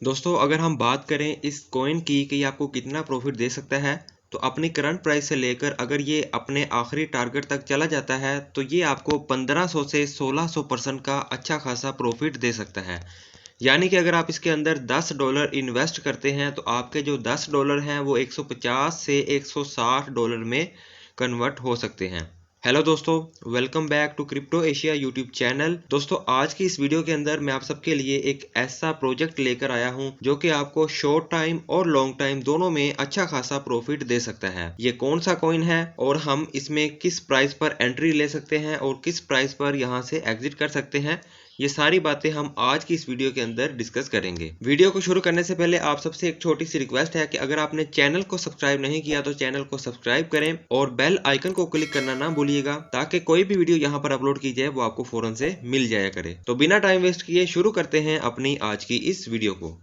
दोस्तों अगर हम बात करें इस कॉइन की कि ये आपको कितना प्रॉफिट दे सकता है, तो अपनी करंट प्राइस से लेकर अगर ये अपने आखिरी टारगेट तक चला जाता है तो ये आपको 1500 से 1600% का अच्छा खासा प्रॉफिट दे सकता है। यानी कि अगर आप इसके अंदर $10 इन्वेस्ट करते हैं तो आपके जो $10 हैं वो 150 से 160 डॉलर में कन्वर्ट हो सकते हैं। हेलो दोस्तों, welcome back to crypto Asia YouTube channel. दोस्तों आज की इस वीडियो के अंदर मैं आप सबके लिए एक ऐसा प्रोजेक्ट लेकर आया हूं जो कि आपको शॉर्ट टाइम और लॉन्ग टाइम दोनों में अच्छा खासा प्रॉफिट दे सकता है। ये कौन सा कॉइन है और हम इसमें किस प्राइस पर एंट्री ले सकते हैं और किस प्राइस पर यहां से एग्जिट कर सकते हैं, ये सारी बातें हम आज की इस वीडियो के अंदर डिस्कस करेंगे। वीडियो को शुरू करने से पहले आप सबसे एक छोटी सी रिक्वेस्ट है कि अगर आपने चैनल को सब्सक्राइब नहीं किया तो चैनल को सब्सक्राइब करें और बेल आइकन को क्लिक करना ना भूलिएगा ताकि कोई भी वीडियो यहाँ पर अपलोड की जाए वो आपको फौरन से मिल जाया करे। तो बिना टाइम वेस्ट किए शुरू करते हैं अपनी आज की इस वीडियो को।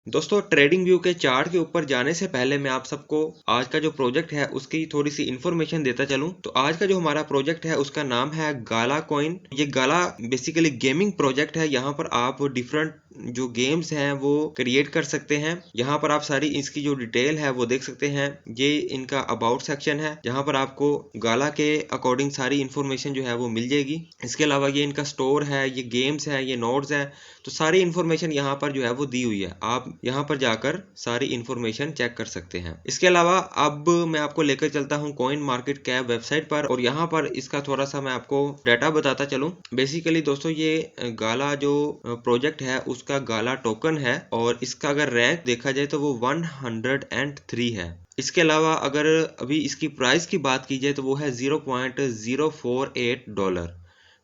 दोस्तों ट्रेडिंग व्यू के चार्ट के ऊपर जाने से पहले मैं आप सबको आज का जो प्रोजेक्ट है उसकी थोड़ी सी इन्फॉर्मेशन देता चलूं। तो आज का जो हमारा प्रोजेक्ट है उसका नाम है गाला कॉइन। ये गाला बेसिकली गेमिंग प्रोजेक्ट है। यहाँ पर आप डिफरेंट जो गेम्स हैं वो क्रिएट कर सकते हैं। यहाँ पर आप सारी इसकी जो डिटेल है वो देख सकते हैं। ये इनका अबाउट सेक्शन है जहाँ पर आपको गाला के अकॉर्डिंग सारी इन्फॉर्मेशन जो है वो मिल जाएगी। इसके अलावा ये इनका स्टोर है, ये गेम्स है, ये नोड्स है, तो सारी इन्फॉर्मेशन यहाँ पर जो है वो दी हुई है। आप यहाँ पर जाकर सारी इन्फॉर्मेशन चेक कर सकते हैं। इसके अलावा अब मैं आपको लेकर चलता हूँ कॉइन मार्केट कैप वेबसाइट पर और यहाँ पर इसका थोड़ा सा मैं आपको डाटा बताता चलूँ। बेसिकली दोस्तों ये गाला जो प्रोजेक्ट है उसका गाला टोकन है और इसका अगर रैंक देखा जाए तो वो 103 है। इसके अलावा अगर अभी इसकी प्राइस की बात की जाए तो वो है $0.048।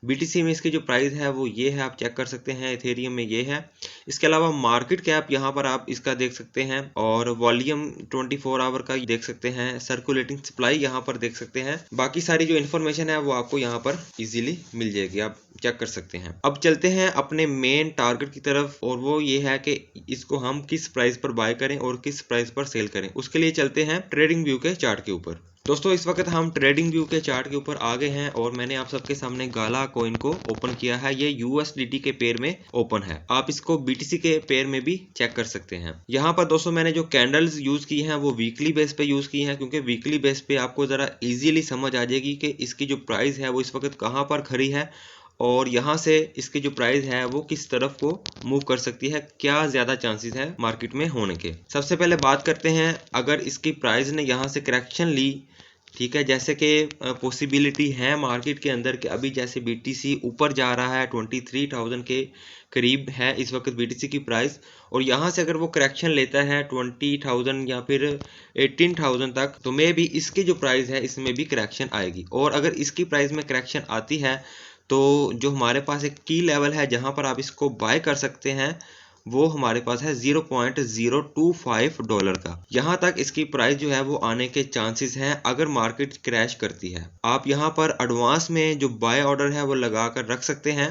BTC में इसकी जो प्राइस है वो ये है, आप चेक कर सकते हैं। इथेरियम में ये है। इसके अलावा मार्केट कैप यहाँ पर आप इसका देख सकते हैं और वॉल्यूम 24 आवर का देख सकते हैं। सर्कुलेटिंग सप्लाई यहाँ पर देख सकते हैं। बाकी सारी जो इन्फॉर्मेशन है वो आपको यहाँ पर इजीली मिल जाएगी, आप चेक कर सकते हैं। अब चलते हैं अपने मेन टारगेट की तरफ और वो ये है कि इसको हम किस प्राइस पर बाय करें और किस प्राइस पर सेल करें। उसके लिए चलते हैं ट्रेडिंग व्यू के चार्ट के ऊपर। दोस्तों इस वक्त हम ट्रेडिंग व्यू के चार्ट के ऊपर आ गए हैं और मैंने आप सबके सामने गाला कॉइन को ओपन किया है। ये USDT के पेयर में ओपन है। आप इसको BTC के पेयर में भी चेक कर सकते हैं। यहाँ पर दोस्तों मैंने जो कैंडल्स यूज की हैं वो वीकली बेस पे यूज की हैं क्योंकि वीकली बेस पे आपको जरा इजीली समझ आ जाएगी कि इसकी जो प्राइस है वो इस वक्त कहाँ पर खड़ी है और यहाँ से इसकी जो प्राइस है वो किस तरफ को मूव कर सकती है, क्या ज्यादा चांसेस है मार्केट में होने के। सबसे पहले बात करते हैं अगर इसकी प्राइस ने यहाँ से करेक्शन ली, ठीक है, जैसे कि पॉसिबिलिटी है मार्केट के अंदर कि अभी जैसे BTC ऊपर जा रहा है 23,000 के करीब है इस वक्त BTC की प्राइस, और यहाँ से अगर वो करेक्शन लेता है 20,000 या फिर 18,000 तक तो मे भी इसकी जो प्राइस है इसमें भी करेक्शन आएगी। और अगर इसकी प्राइस में करेक्शन आती है तो जो हमारे पास एक की लेवल है जहां पर आप इसको बाय कर सकते हैं वो हमारे पास है $0.025 का। यहाँ तक इसकी प्राइस जो है वो आने के चांसेस हैं अगर मार्केट क्रैश करती है। आप यहाँ पर एडवांस में जो बाय ऑर्डर है वो लगा कर रख सकते हैं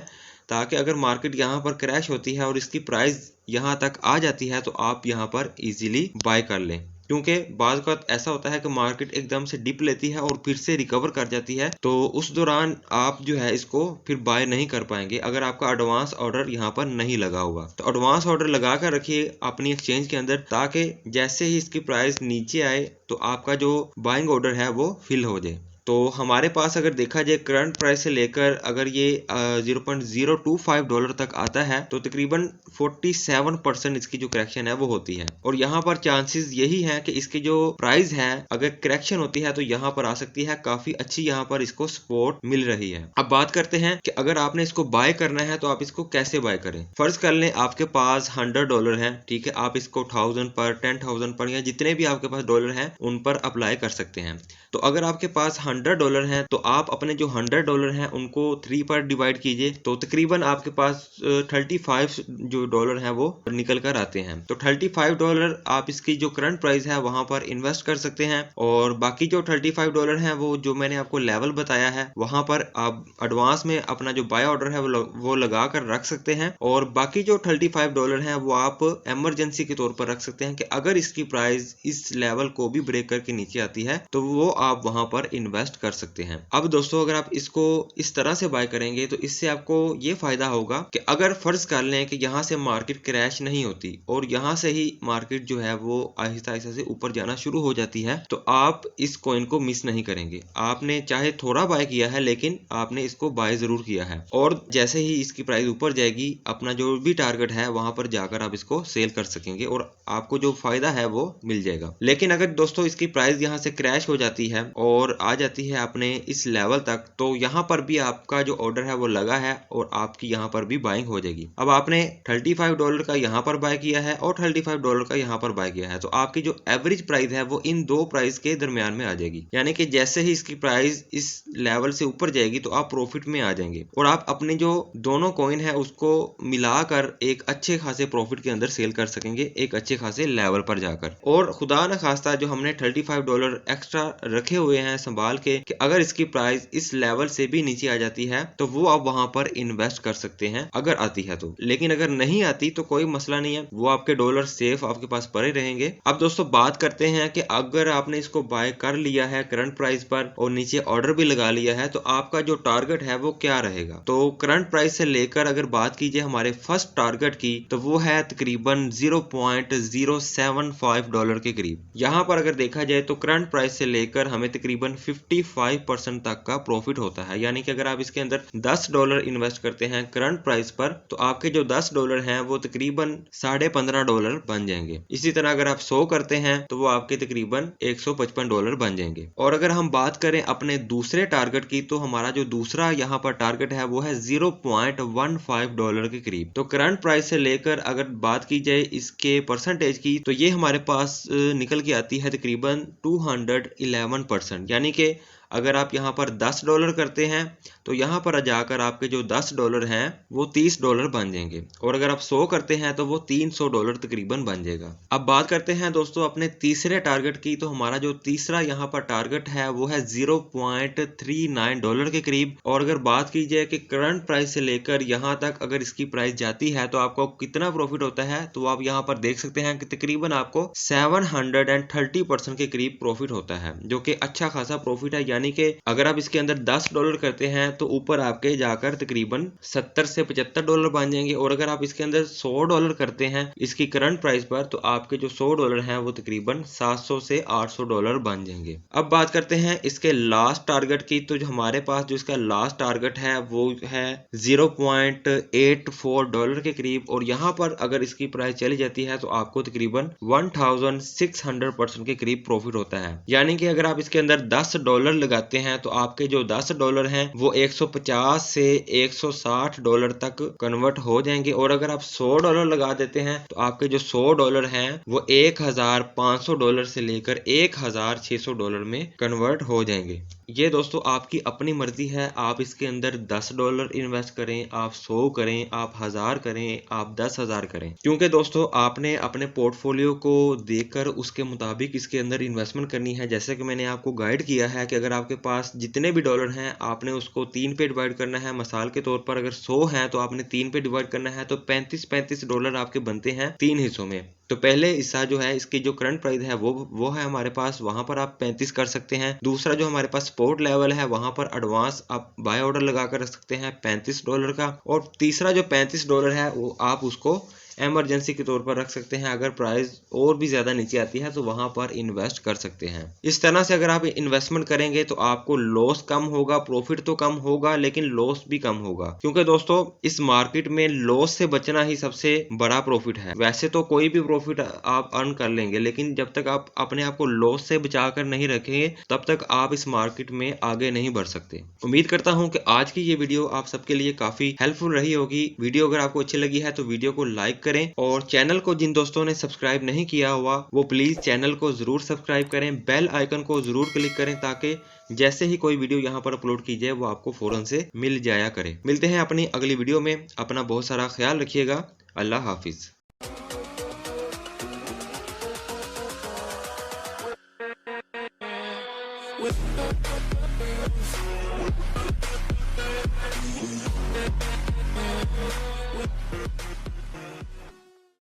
ताकि अगर मार्केट यहाँ पर क्रैश होती है और इसकी प्राइस यहाँ तक आ जाती है तो आप यहाँ पर इजीली बाय कर लें। क्योंकि बाज़ वक़्त ऐसा होता है कि मार्केट एकदम से डिप लेती है और फिर से रिकवर कर जाती है, तो उस दौरान आप जो है इसको फिर बाय नहीं कर पाएंगे अगर आपका एडवांस ऑर्डर यहाँ पर नहीं लगा होगा। तो एडवांस ऑर्डर लगा कर रखिए अपनी एक्सचेंज के अंदर ताकि जैसे ही इसकी प्राइस नीचे आए तो आपका जो बाइंग ऑर्डर है वो फिल हो जाए। तो हमारे पास अगर देखा जाए करंट प्राइस से लेकर अगर ये $0.025 तक आता है तो तकरीबन 47% इसकी जो करेक्शन है वो होती है। और यहाँ पर चांसेस यही है कि इसकी जो प्राइस है अगर करेक्शन होती है तो यहाँ पर आ सकती है, काफी अच्छी यहाँ पर इसको सपोर्ट मिल रही है। अब बात करते हैं कि अगर आपने इसको बाय करना है तो आप इसको कैसे बाय करें। फर्ज कर लें आपके पास $100 है, ठीक है, आप इसको 1000 पर 10,000 पर या जितने भी आपके पास डॉलर हैं उन पर अप्लाई कर सकते हैं। तो अगर आपके पास $100 हैं तो आप अपने जो $100 हैं उनको 3 पर डिवाइड कीजिए तो तकरीबन आपके पास 35 जो डॉलर हैं वो निकल कर आते हैं। तो $35 आप इसकी जो करंट प्राइस है वहां पर इन्वेस्ट कर सकते हैं और बाकी जो $35 हैं वो जो मैंने आपको लेवल बताया है वहां पर आप एडवांस में अपना जो बाय ऑर्डर है वो लगा कर रख सकते हैं और बाकी जो $35 हैं वो आप इमरजेंसी के तौर पर रख सकते हैं कि अगर इसकी प्राइस इस लेवल को भी ब्रेक करके नीचे आती है तो वो आप वहां पर इन्वेस्ट इन्वेस्ट कर सकते हैं। अब दोस्तों अगर आप इसको इस तरह से बाय करेंगे तो इससे आपको ये फायदा होगा कि अगर फर्ज कर लें कि यहाँ से मार्केट क्रैश नहीं होती और यहाँ से ही मार्केट जो है वो आहिस्ता आहिस्ता से ऊपर जाना शुरू हो जाती है, तो आप इस कॉइन को मिस नहीं करेंगे। आपने चाहे थोड़ा बाय किया है लेकिन आपने इसको बाय जरूर किया है, और जैसे ही इसकी प्राइस ऊपर जाएगी अपना जो भी टारगेट है वहां पर जाकर आप इसको सेल कर सकेंगे और आपको जो फायदा है वो मिल जाएगा। लेकिन अगर दोस्तों इसकी प्राइस यहाँ से क्रैश हो जाती है और आ जाती है अपने इस लेवल तक, तो यहाँ पर भी आपका जो ऑर्डर है वो लगा है और आपकी यहाँ पर भी बाइंग हो जाएगी। अब आपने $35 का यहाँ पर बाय किया है और $35 का यहाँ पर बाय किया है, तो आपकी जो एवरेज प्राइस है वो इन दो प्राइस के दरमियान में आ जाएगी। यानी कि जैसे ही इसकी प्राइस इस लेवल से ऊपर जाएगी तो आप प्रॉफिट में आ जाएंगे और आप अपने जो दोनों कॉइन है उसको मिलाकर एक अच्छे खासे प्रॉफिट के अंदर सेल कर सकेंगे, एक अच्छे खासे लेवल पर जाकर। और खुदा न खास्ता जो हमने $35 एक्स्ट्रा रखे हुए हैं संभाल के, कि अगर इसकी प्राइस इस लेवल से भी नीचे आ जाती है तो वो आप वहां पर इन्वेस्ट कर सकते हैं अगर आती है तो। लेकिन अगर नहीं आती तो कोई मसला नहीं है, वो आपके डॉलर सेफ आपके पास पड़े रहेंगे। अब दोस्तों बात करते हैं कि अगर आपने इसको बाय कर लिया है करंट प्राइस पर और नीचे ऑर्डर भी लगा लिया है तो आपका जो टारगेट है वो क्या रहेगा। तो करंट प्राइस से लेकर अगर बात कीजिए हमारे फर्स्ट टारगेट की, तो वो है तकरीबन $0.075 के करीब। यहाँ पर अगर देखा जाए तो करंट प्राइस से लेकर हमें तकरीबन 55% तक का प्रॉफिट होता है। यानी कि अगर आप इसके अंदर $10 इन्वेस्ट करते हैं करंट प्राइस पर, तो आपके जो $10 हैं वो तकरीबन $15.5 बन जाएंगे। इसी तरह अगर आप 100 करते हैं तो वो आपके तकरीबन $155 बन जाएंगे। और अगर हम बात करें अपने दूसरे टारगेट की, तो हमारा जो दूसरा यहाँ पर टारगेट है वो है $0.15 के करीब। तो करंट प्राइस से लेकर अगर बात की जाए इसके परसेंटेज की, तो ये हमारे पास निकल के आती है तकरीबन 211%। यानी कि अगर आप यहाँ पर $10 करते हैं तो यहाँ पर जाकर आपके जो $10 हैं वो $30 बन जाएंगे, और अगर आप 100 करते हैं तो वो $300 तकरीबन बन जाएगा। अब बात करते हैं दोस्तों अपने तीसरे टारगेट की, तो हमारा जो तीसरा यहाँ पर टारगेट है वो है $0.39 के करीब। और अगर बात की जाए कि करंट प्राइस से लेकर यहाँ तक अगर इसकी प्राइस जाती है तो आपको कितना प्रॉफिट होता है, तो आप यहाँ पर देख सकते हैं कि तकरीबन आपको 730% के करीब प्रॉफिट होता है, जो कि अच्छा खासा प्रॉफिट है। यानी कि अगर आप इसके अंदर $10 करते हैं तो ऊपर आपके जाकर तकरीबन $70 से $75 बन जाएंगे, और अगर आप इसके अंदर $100 करते हैं इसकी करंट प्राइस पर, तो आपके जो $100 हैं वो तकरीबन $700 से $800 बन जाएंगे। अब बात करते हैं इसके लास्ट टारगेट की, तो जो हमारे पास जो इसका लास्ट टारगेट है वो है $0.84 के करीब, और यहाँ पर अगर इसकी प्राइस चली जाती है तो आपको तकरीबन 1600% के करीब प्रॉफिट होता है। यानी कि अगर आप इसके अंदर $10 लगाते हैं तो आपके जो $10 हैं वो 150 से $160 तक कन्वर्ट हो जाएंगे, और अगर आप $100 लगा देते हैं तो आपके जो $100 हैं वो $1500 से लेकर $1600 में कन्वर्ट हो जाएंगे। ये दोस्तों आपकी अपनी मर्जी है, आप इसके अंदर $10 इन्वेस्ट करें, आप 100 करें, आप 1000 करें, आप 10,000 करें, क्योंकि दोस्तों आपने अपने पोर्टफोलियो को देखकर उसके मुताबिक इसके अंदर इन्वेस्टमेंट करनी है। जैसे कि मैंने आपको गाइड किया है कि अगर आपके पास जितने भी डॉलर हैं आपने उसको 3 पे डिवाइड करना है। मिसाल के तौर पर अगर 100 हैं तो आपने 3 पे डिवाइड करना है, तो $35 आपके बनते हैं 3 हिस्सों में। तो पहले हिस्सा जो है इसकी जो करंट प्राइस है वो है हमारे पास, वहां पर आप 35 कर सकते हैं। दूसरा जो हमारे पास स्पोर्ट लेवल है वहां पर एडवांस आप बाय ऑर्डर लगा कर रख सकते हैं $35 का, और तीसरा जो $35 है वो आप उसको इमरजेंसी के तौर पर रख सकते हैं। अगर प्राइस और भी ज्यादा नीचे आती है तो वहां पर इन्वेस्ट कर सकते हैं। इस तरह से अगर आप इन्वेस्टमेंट करेंगे तो आपको लॉस कम होगा, प्रॉफिट तो कम होगा लेकिन लॉस भी कम होगा, क्योंकि दोस्तों इस मार्केट में लॉस से बचना ही सबसे बड़ा प्रॉफिट है। वैसे तो कोई भी प्रॉफिट आप अर्न कर लेंगे, लेकिन जब तक आप अपने आप को लॉस से बचा कर नहीं रखेंगे तब तक आप इस मार्केट में आगे नहीं बढ़ सकते। उम्मीद करता हूं कि आज की ये वीडियो आप सबके लिए काफी हेल्पफुल रही होगी। वीडियो अगर आपको अच्छी लगी है तो वीडियो को लाइक करें, और चैनल को जिन दोस्तों ने सब्सक्राइब नहीं किया हुआ वो प्लीज चैनल को जरूर सब्सक्राइब करें, बेल आइकन को जरूर क्लिक करें ताकि जैसे ही कोई वीडियो यहाँ पर अपलोड की जाए वो आपको फौरन से मिल जाया करे। मिलते हैं अपनी अगली वीडियो में, अपना बहुत सारा ख्याल रखिएगा। अल्लाह हाफिज।